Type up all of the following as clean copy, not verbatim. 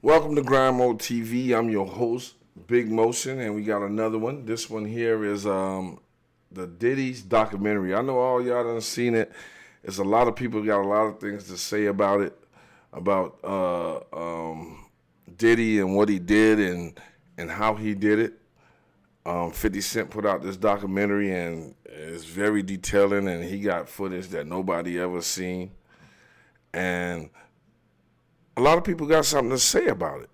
Welcome to Grind Mode TV. I'm your host, Big Motion, and we got another one. This one here is the Diddy's documentary. I know all y'all done seen it. There's a lot of people got a lot of things to say about it, about Diddy and what he did and how he did it. 50 Cent put out this documentary, and it's very detailing, and he got footage that nobody ever seen. And a lot of people got something to say about it.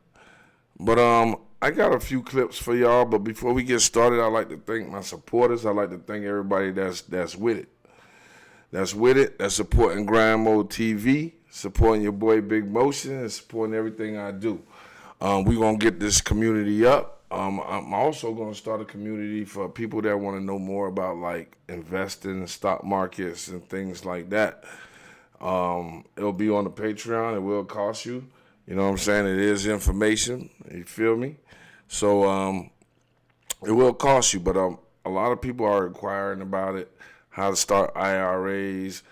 But I got a few clips for y'all, but before we get started, I'd like to thank my supporters. I'd like to thank everybody that's with it. That's supporting Grind Mode TV, supporting your boy Big Motion, and supporting everything I do. We're going to get this community up. I'm also going to start a community for people that want to know more about like investing in stock markets and things like that. It'll be on the Patreon. It will cost you. You know what I'm saying? It is information. You feel me? So it will cost you, but a lot of people are inquiring about it, how to start IRAs,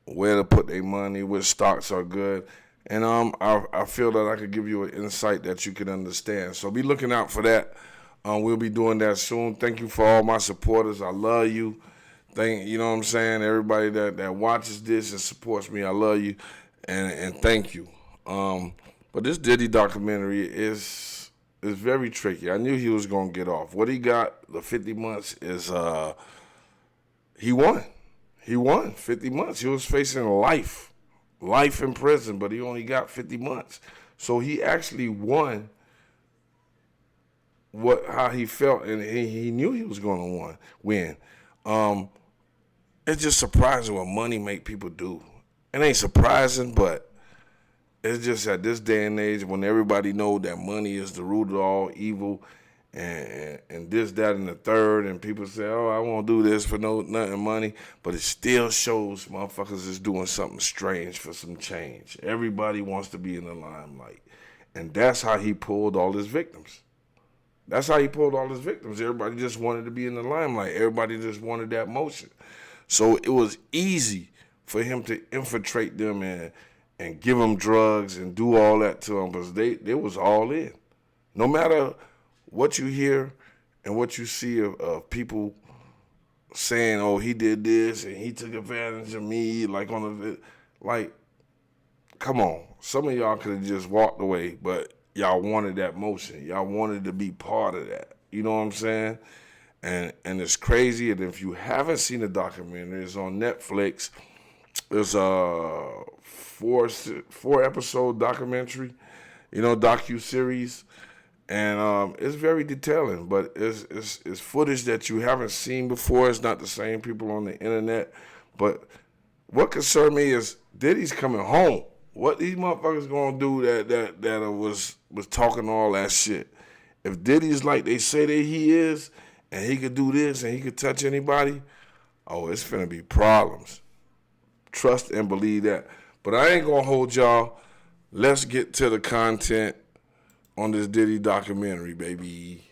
where to put their money, which stocks are good. And I feel that I could give you an insight that you can understand. So be looking out for that. We'll be doing that soon. Thank you for all my supporters. I love you. You know what I'm saying? Everybody that watches this and supports me, I love you, and thank you. But this Diddy documentary is very tricky. I knew he was gonna get off. What he got, the 50 months, is he won. He won 50 months. He was facing life in prison, but he only got 50 months. So he actually won how he felt, and he knew he was gonna win. It's just surprising what money make people do. It ain't surprising, but it's just at this day and age when everybody know that money is the root of all evil, and this, that, and the third, and people say, oh, I won't do this for nothing money, but it still shows motherfuckers is doing something strange for some change. Everybody wants to be in the limelight, and that's how he pulled all his victims. Everybody just wanted to be in the limelight. Everybody just wanted that motion. So it was easy for him to infiltrate them and give them drugs and do all that to them, because they was all in. No matter what you hear and what you see of people saying, oh, he did this and he took advantage of me, come on. Some of y'all could have just walked away, but y'all wanted that motion. Y'all wanted to be part of that. You know what I'm saying? And it's crazy. And if you haven't seen the documentary, it's on Netflix. It's a four episode documentary, docu-series. And it's very detailing, but it's footage that you haven't seen before. It's not the same people on the internet. But what concerned me is Diddy's coming home. What these motherfuckers gonna do that was talking all that shit? If Diddy's like they say that he is, and he could do this and he could touch anybody, oh, it's finna be problems. Trust and believe that. But I ain't gonna hold y'all. Let's get to the content on this Diddy documentary, baby.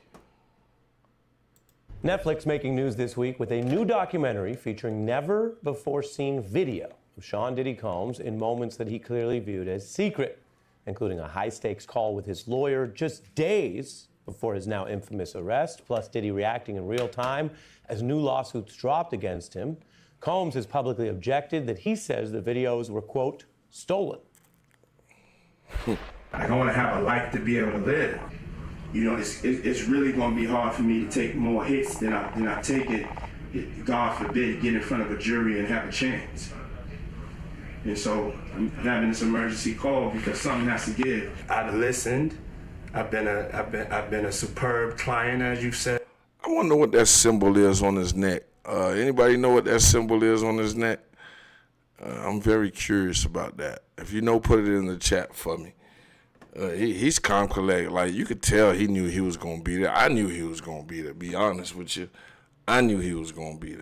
Netflix making news this week with a new documentary featuring never-before-seen video of Sean Diddy Combs in moments that he clearly viewed as secret, including a high-stakes call with his lawyer just days before his now infamous arrest, plus Diddy reacting in real time as new lawsuits dropped against him. Combs has publicly objected that he says the videos were, quote, stolen. I want to have a life to be able to live. You know, it's really going to be hard for me to take more hits than I take it, God forbid, get in front of a jury and have a chance. And so I'm having this emergency call because something has to give. I've listened. I've been a superb client, as you said. I wonder what that symbol is on his neck. Anybody know what that symbol is on his neck? I'm very curious about that. If you know, put it in the chat for me. He's calm, collected. Like, you could tell he knew he was going to be there. I knew he was going to be there, be honest with you. I knew he was going to be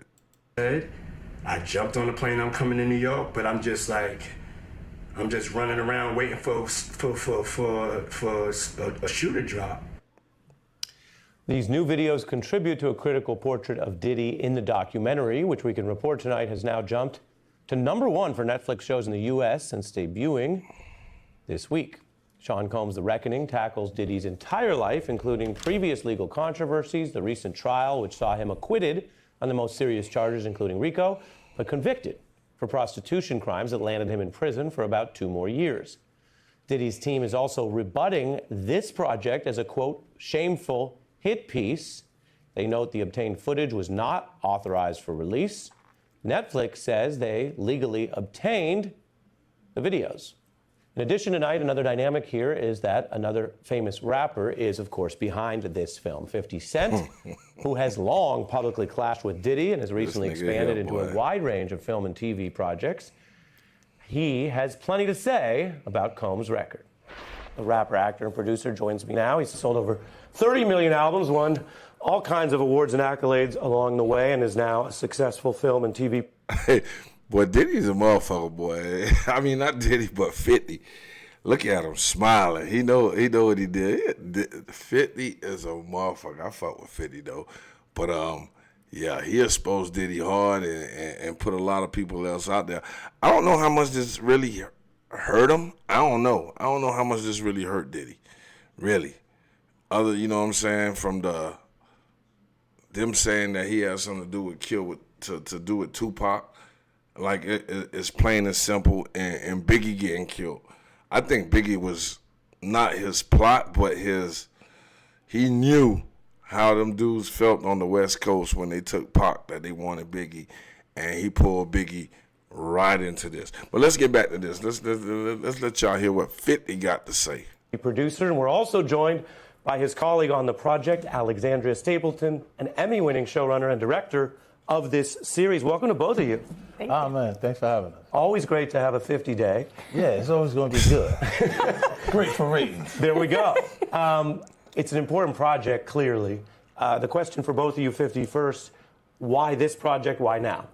there. I jumped on the plane, I'm coming to New York, but I'm just running around waiting for a shoe to drop. These new videos contribute to a critical portrait of Diddy in the documentary, which we can report tonight has now jumped to #1 for Netflix shows in the U.S. since debuting this week. Sean Combs' The Reckoning tackles Diddy's entire life, including previous legal controversies, the recent trial, which saw him acquitted on the most serious charges, including RICO, but convicted for prostitution crimes that landed him in prison for about 2 more years. Diddy's team is also rebutting this project as a, quote, shameful hit piece. They note the obtained footage was not authorized for release. Netflix says they legally obtained the videos. In addition, tonight, another dynamic here is that another famous rapper is, of course, behind this film, 50 Cent, who has long publicly clashed with Diddy and has recently expanded into a wide range of film and TV projects. He has plenty to say about Combs' record. The rapper, actor, and producer joins me now. He's sold over 30 million albums, won all kinds of awards and accolades along the way, and is now a successful film and TV. Hey, boy, Diddy's a motherfucker, boy. I mean, not Diddy, but 50. Look at him smiling. He know what he did. 50 is a motherfucker. I fuck with 50 though, but yeah, he exposed Diddy hard and put a lot of people else out there. I don't know how much this really hurt him. I don't know how much this really hurt Diddy, really. Other, you know what I'm saying, from them saying that he has something to do with to do with Tupac. Like, it's plain and simple, and Biggie getting killed. I think Biggie was not his plot, but he knew how them dudes felt on the West Coast when they took Pac, that they wanted Biggie, and he pulled Biggie right into this. But let's get back to this. Let's let y'all hear what 50 got to say. Producer, and we're also joined by his colleague on the project, Alexandria Stapleton, an Emmy-winning showrunner and director of this series. Welcome to both of you. Thank you. Man, thanks for having us. Always great to have a 50-day. Yeah, it's always going to be good. Great for ratings. There we go. It's an important project, clearly. The question for both of you, 50 first, why this project, why now?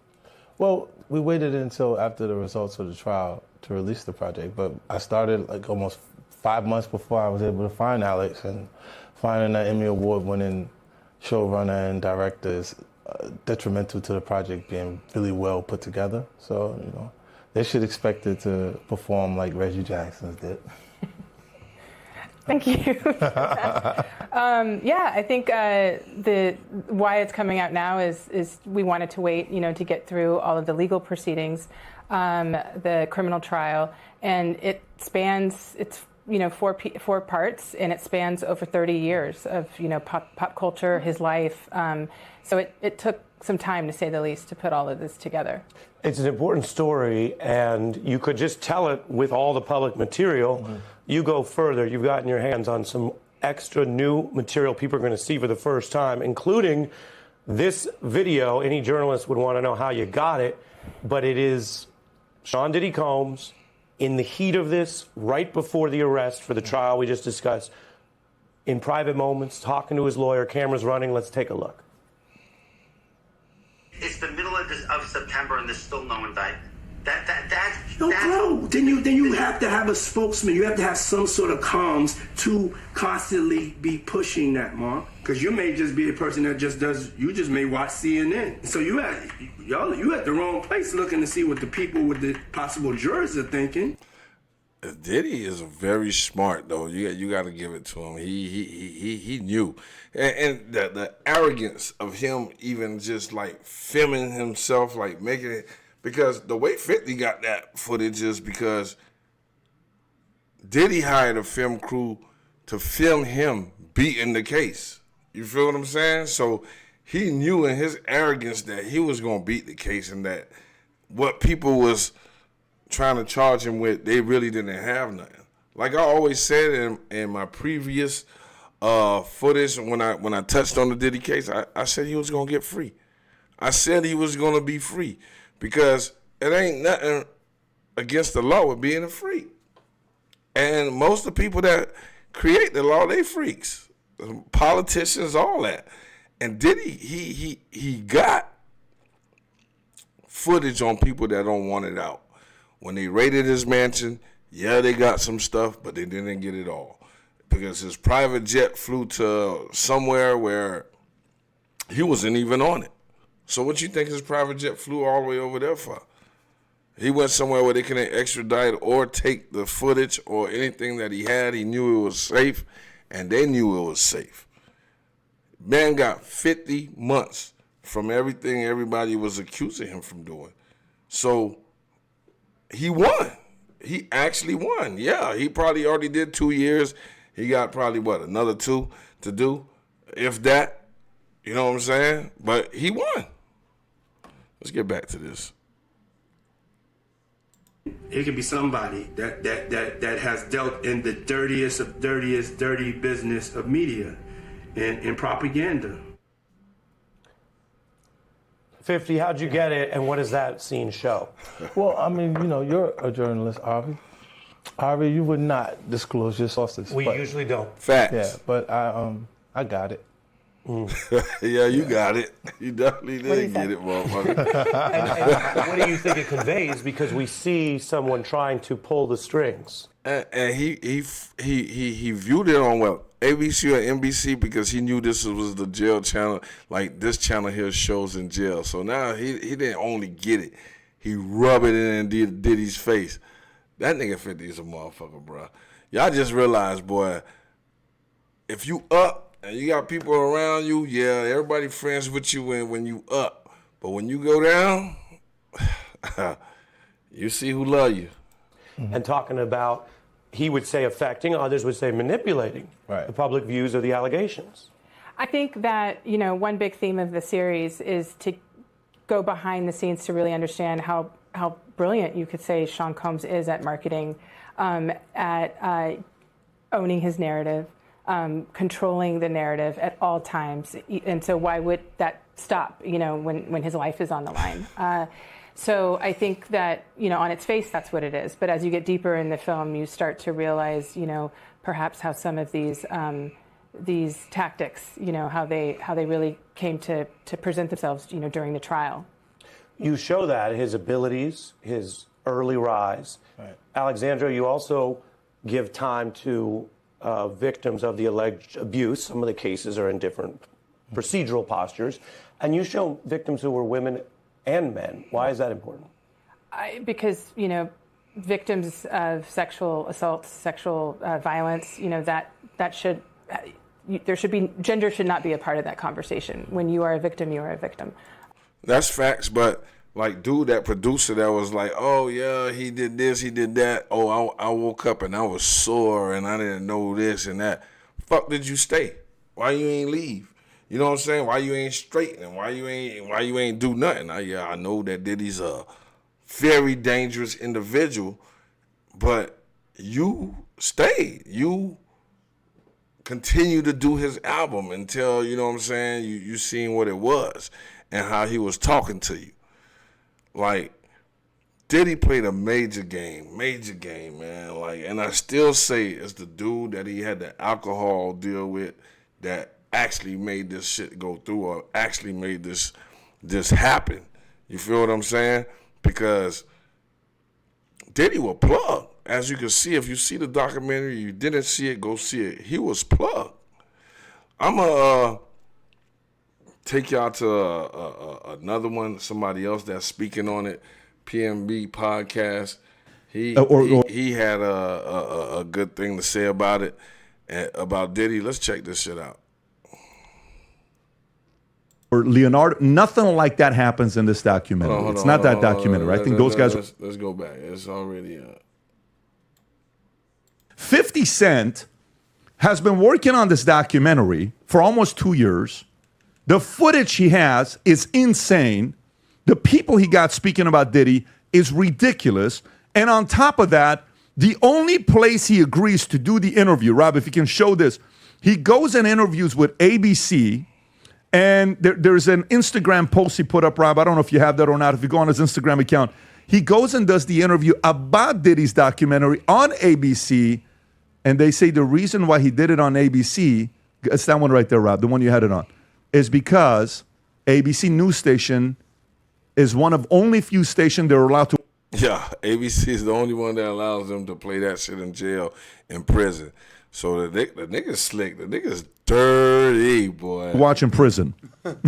Well, we waited until after the results of the trial to release the project, but I started like almost 5 months before I was able to find Alex, and finding an Emmy Award-winning showrunner and director is detrimental to the project being really well put together. So, you know, they should expect it to perform like Reggie Jackson's did. Thank you. Yeah, I think why it's coming out now is we wanted to wait, to get through all of the legal proceedings, the criminal trial, and it spans, it's 4 parts, and it spans over 30 years of pop culture, his life. So it took some time, to say the least, to put all of this together. It's an important story, and you could just tell it with all the public material. Mm-hmm. You go further, you've gotten your hands on some extra new material people are going to see for the first time, including this video. Any journalist would want to know how you got it, but it is Sean Diddy Combs in the heat of this, right before the arrest for the trial we just discussed, in private moments, talking to his lawyer, cameras running. Let's take a look. It's the middle of September and there's still no indictment. Bro, then you have to have a spokesman. You have to have some sort of comms to constantly be pushing that, Mark. Because you may just be a person that you just may watch CNN. So you at the wrong place looking to see what the people with the possible jurors are thinking. Diddy is very smart, though. You got to give it to him. He knew, and the arrogance of him even just like filming himself, like making it, because the way 50 got that footage is because Diddy hired a film crew to film him beating the case. You feel what I'm saying? So he knew in his arrogance that he was gonna beat the case, and that what people was trying to charge him with, they really didn't have nothing. Like I always said in my previous footage, when I touched on the Diddy case, I said he was gonna get free. I said he was gonna be free because it ain't nothing against the law with being a freak. And most of the people that create the law, they freaks, politicians, all that. And Diddy, he got footage on people that don't want it out. When they raided his mansion, yeah, they got some stuff, but they didn't get it all. Because his private jet flew to somewhere where he wasn't even on it. So what you think his private jet flew all the way over there for? He went somewhere where they couldn't extradite or take the footage or anything that he had. He knew it was safe, and they knew it was safe. Man got 50 months from everything everybody was accusing him from doing. So he won. He actually won. Yeah, he probably already did 2 years. He got probably, another 2 to do, if that. You know what I'm saying? But he won. Let's get back to this. It could be somebody that has dealt in the dirtiest of dirty business of media and propaganda. 50, how'd you get it, and what does that scene show? Well, I mean, you're a journalist, Avi. Avi, you would not disclose your sources. We usually don't. Facts. Yeah, but I got it. Yeah, you got it. You definitely did get it, motherfucker. And what do you think it conveys? Because we see someone trying to pull the strings. And he viewed it on ABC or NBC because he knew this was the jail channel. Like this channel here shows in jail. So now he didn't only get it, he rubbed it in Diddy's face. That nigga 50 is a motherfucker, bro. Y'all just realized, boy, if you up and you got people around you, yeah, everybody friends with you when you up. But when you go down, you see who love you. And talking about, he would say affecting, others would say manipulating the public views of the allegations. I think that, one big theme of the series is to go behind the scenes to really understand how brilliant you could say Sean Combs is at marketing, at owning his narrative, controlling the narrative at all times. And so why would that stop, when his life is on the line? So I think that, on its face, that's what it is. But as you get deeper in the film, you start to realize, perhaps how some of these tactics, how they really came to present themselves, during the trial. You show that, his abilities, his early rise. Right. Alexandria, you also give time to victims of the alleged abuse. Some of the cases are in different procedural postures. And you show victims who were women and men. Why is that important? Because, victims of sexual assault, sexual violence, gender should not be a part of that conversation. When you are a victim, you are a victim. That's facts, but dude, that producer that was like, oh yeah, he did this, he did that. Oh, I woke up and I was sore and I didn't know this and that. Fuck, did you stay? Why you ain't leave? You know what I'm saying? Why you ain't straighten? Why you ain't do nothing? I know that Diddy's a very dangerous individual, but you stayed. You continue to do his album until, you know what I'm saying, you seen what it was and how he was talking to you. Like, Diddy played a major game, man. And I still say it's the dude that he had the alcohol deal with that actually made this shit go through or actually made this happen. You feel what I'm saying? Because Diddy was plugged. As you can see, if you see the documentary, you didn't see it, go see it. He was plugged. I'm going to take y'all to another one, somebody else that's speaking on it, PMB podcast. He had a good thing to say about it, about Diddy. Let's check this shit out. Or Leonardo, nothing like that happens in this documentary. It's not that documentary. I think those guys. Let's go back. It's already. 50 Cent has been working on this documentary for almost 2 years. The footage he has is insane. The people he got speaking about Diddy is ridiculous. And on top of that, the only place he agrees to do the interview, Rob, if you can show this, he goes and interviews with ABC. And there's an Instagram post he put up, Rob. I don't know if you have that or not. If you go on his Instagram account, he goes and does the interview about Diddy's documentary on ABC. And they say the reason why he did it on ABC, it's that one right there, Rob, the one you had it on, is because ABC news station is one of only few stations they're allowed to. Yeah, ABC is the only one that allows them to play that shit in jail, in prison. So the nigga's slick. The nigga's Dirty, boy. Watching prison. Just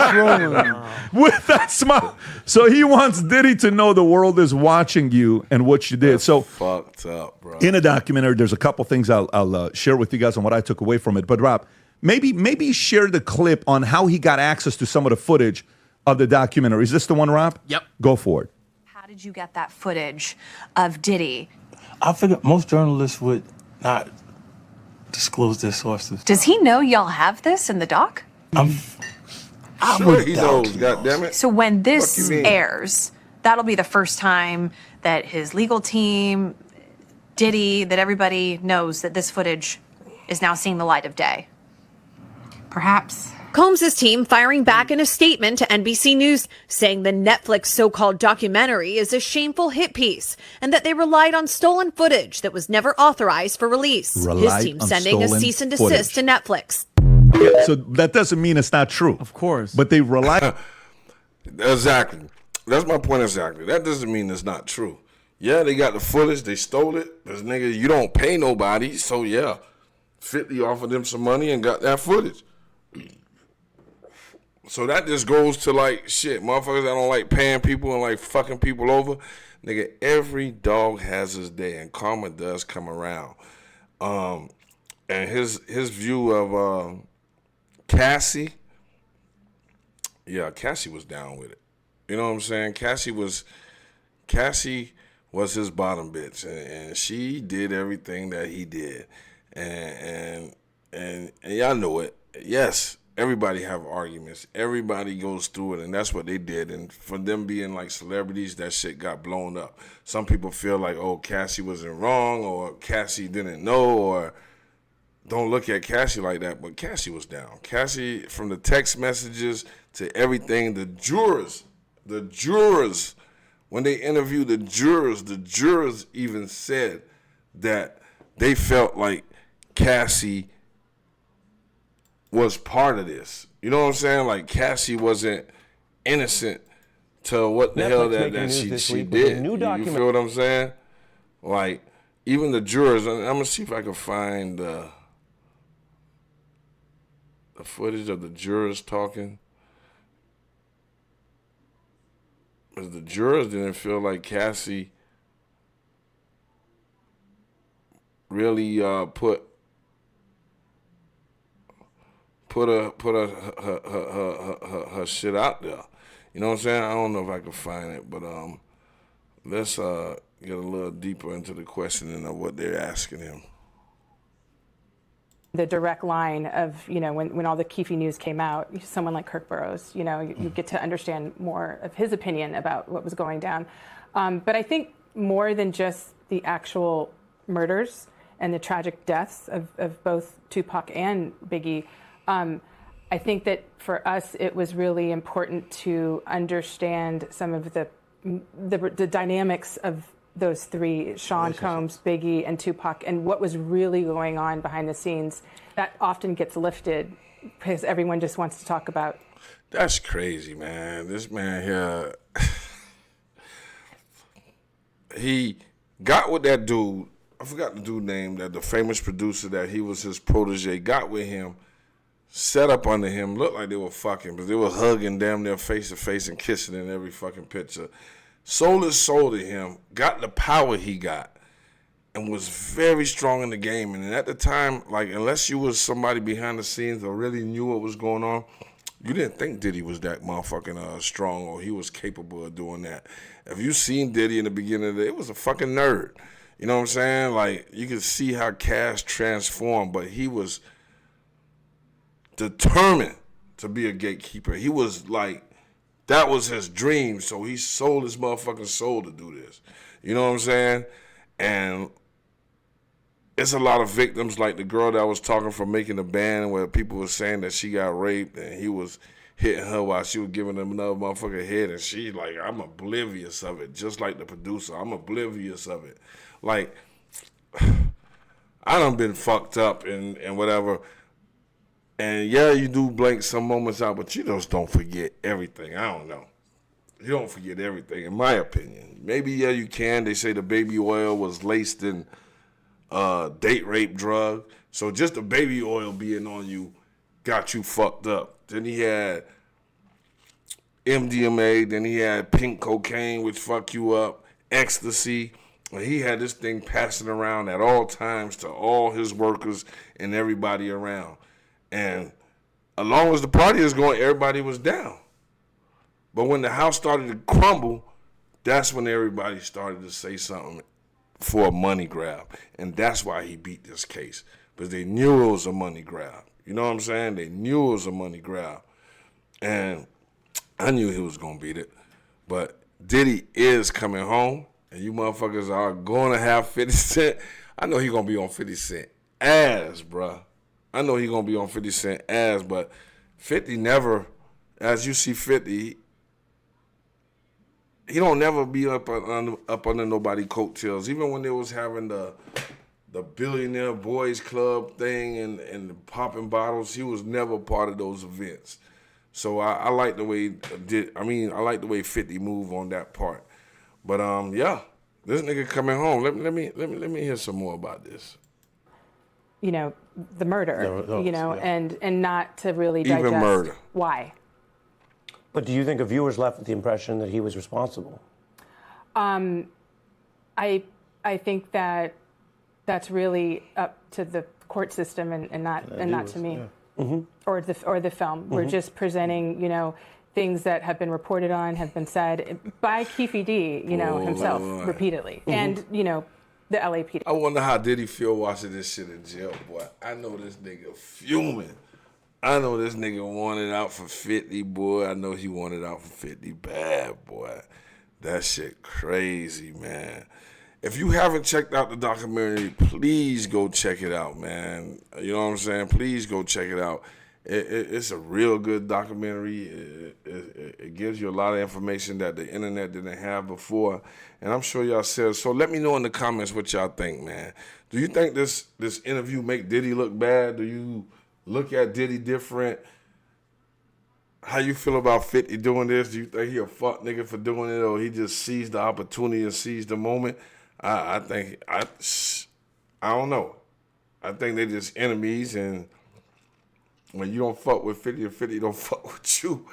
trolling. With that smile. So he wants Diddy to know the world is watching you and what you did. So Fucked up, bro. in a documentary, there's a couple things I'll share with you guys on what I took away from it. But Rob, maybe share the clip on how he got access to some of the footage of the documentary. Is this the one, Rob? Yep. Go for it. How did you get that footage of Diddy? I figured most journalists would not disclose their sources. Does he know y'all have this in the doc? I Sure would he doubt knows, he goddammit. So when this Fuck you mean? airs, that'll be the first time that his legal team, Diddy, that everybody knows that this footage is now seeing the light of day. Perhaps. Combs' team firing back in a statement to NBC News, saying the Netflix so-called documentary is a shameful hit piece and that they relied on stolen footage that was never authorized for release. His team sending a cease and desist to Netflix. Yeah, so that doesn't mean it's not true. Of course. But they rely. Exactly. That's my point exactly. That doesn't mean it's not true. Yeah, they got the footage. They stole it. Because, nigga, you don't pay nobody. So, yeah, 50 offered them some money and got that footage. So that just goes to, like, shit, motherfuckers that don't like paying people and, like, fucking people over. Nigga, every dog has his day, and karma does come around. And his view of Cassie, yeah, Cassie was down with it. You know what I'm saying? Cassie was his bottom bitch, and she did everything that he did. And y'all know it. Yes. Everybody have arguments. Everybody goes through it, and that's what they did. And for them being like celebrities, that shit got blown up. Some people feel like, oh, Cassie wasn't wrong, or Cassie didn't know, or don't look at Cassie like that. But Cassie was down. Cassie, from the text messages to everything, the jurors, when they interviewed the jurors even said that they felt like Cassie was part of this. You know what I'm saying? Like, Cassie wasn't innocent to what the hell that she did. You feel what I'm saying? Like, even the jurors, I'm going to see if I can find the footage of the jurors talking. Because the jurors didn't feel like Cassie really put her shit out there. You know what I'm saying? I don't know if I can find it, but let's get a little deeper into the questioning of what they're asking him. The direct line of, when all the Keefe news came out, someone like Kirk Burrows, you get to understand more of his opinion about what was going down. But I think more than just the actual murders and the tragic deaths of both Tupac and Biggie, I think that for us, it was really important to understand some of the dynamics of those three, Sean Combs, Biggie, and Tupac, and what was really going on behind the scenes. That often gets lifted because everyone just wants to talk about. That's crazy, man. This man here, he got with that dude. I forgot the dude name, that the famous producer that he was his protege, got with him, set up under him, looked like they were fucking, but they were hugging damn near face to face and kissing in every fucking picture. Sold his soul to him, got the power he got, and was very strong in the game. And at the time, like, unless you was somebody behind the scenes or really knew what was going on, you didn't think Diddy was that motherfucking strong or he was capable of doing that. If you seen Diddy in the beginning of the day, it was a fucking nerd. You know what I'm saying? Like, you could see how Cash transformed, but he was determined to be a gatekeeper. He was like, that was his dream, so he sold his motherfucking soul to do this. You know what I'm saying? And it's a lot of victims, like the girl that was talking from making the band, where people were saying that she got raped and he was hitting her while she was giving him another motherfucking head, and she like, I'm oblivious of it, just like the producer. I'm oblivious of it. Like, I done been fucked up and whatever. And yeah, you do blank some moments out, but you just don't forget everything. I don't know. You don't forget everything, in my opinion. Maybe, yeah, you can. They say the baby oil was laced in date rape drug. So just the baby oil being on you got you fucked up. Then he had MDMA, then he had pink cocaine, which fuck you up, ecstasy. And he had this thing passing around at all times to all his workers and everybody around. And as long as the party was going, everybody was down. But when the house started to crumble, that's when everybody started to say something for a money grab. And that's why he beat this case. Because they knew it was a money grab. You know what I'm saying? They knew it was a money grab. And I knew he was going to beat it. But Diddy is coming home. And you motherfuckers are going to have 50 Cent. I know he's going to be on 50 Cent ass, bruh. I know he's going to be on 50 Cent ass. But 50 never, as you see 50, he don't never be up under nobody's coattails. Even when they was having the Billionaire Boys Club thing and the popping bottles, he was never part of those events. So I like the way I like the way 50 moved on that part. But yeah, this nigga coming home. Let me hear some more about this. You know, the murder. And not to really digest even murder. Why. But do you think a viewer's left with the impression that he was responsible? I think that that's really up to the court system and not to me. Yeah. Mm-hmm. Or the film. Mm-hmm. We're just presenting, things that have been reported on, have been said by Keefe D, himself repeatedly. Mm-hmm. And, the LAPD. I wonder how Diddy feel watching this shit in jail, boy. I know this nigga fuming. I know this nigga wanted out for 50, boy. I know he wanted out for 50 bad, boy. That shit crazy, man. If you haven't checked out the documentary, please go check it out, man. You know what I'm saying? Please go check it out. It's a real good documentary. It gives you a lot of information that the internet didn't have before. And I'm sure y'all said. So let me know in the comments what y'all think, man. Do you think this interview make Diddy look bad? Do you look at Diddy different? How you feel about 50 doing this? Do you think he a fuck nigga for doing it, or he just seized the opportunity and seized the moment? I don't know. I think they just enemies, and when you don't fuck with 50 and 50 don't fuck with you,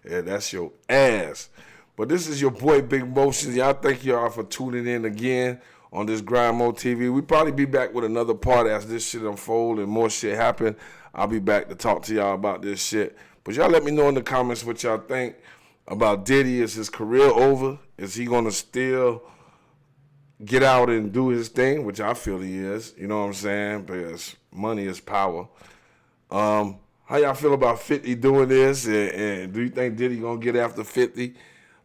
yeah, that's your ass. But this is your boy Big Motions. Y'all thank y'all for tuning in again on this Grind Mode TV. We probably be back with another part as this shit unfold and more shit happen. I'll be back to talk to y'all about this shit. But y'all let me know in the comments what y'all think about Diddy. Is his career over? Is he going to still get out and do his thing, which I feel he is, you know what I'm saying, because money is power. How y'all feel about 50 doing this, and do you think Diddy gonna get after 50,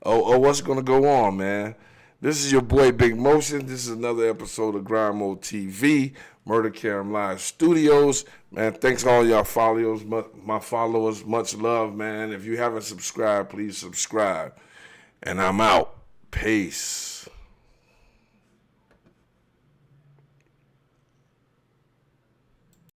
or what's gonna go on, man? This is your boy Big Motion. This is another episode of Grind Mode TV, Murder Cam Live Studios. Man, thanks all y'all followers, my followers, much love, man. If you haven't subscribed, please subscribe, and I'm out. Peace.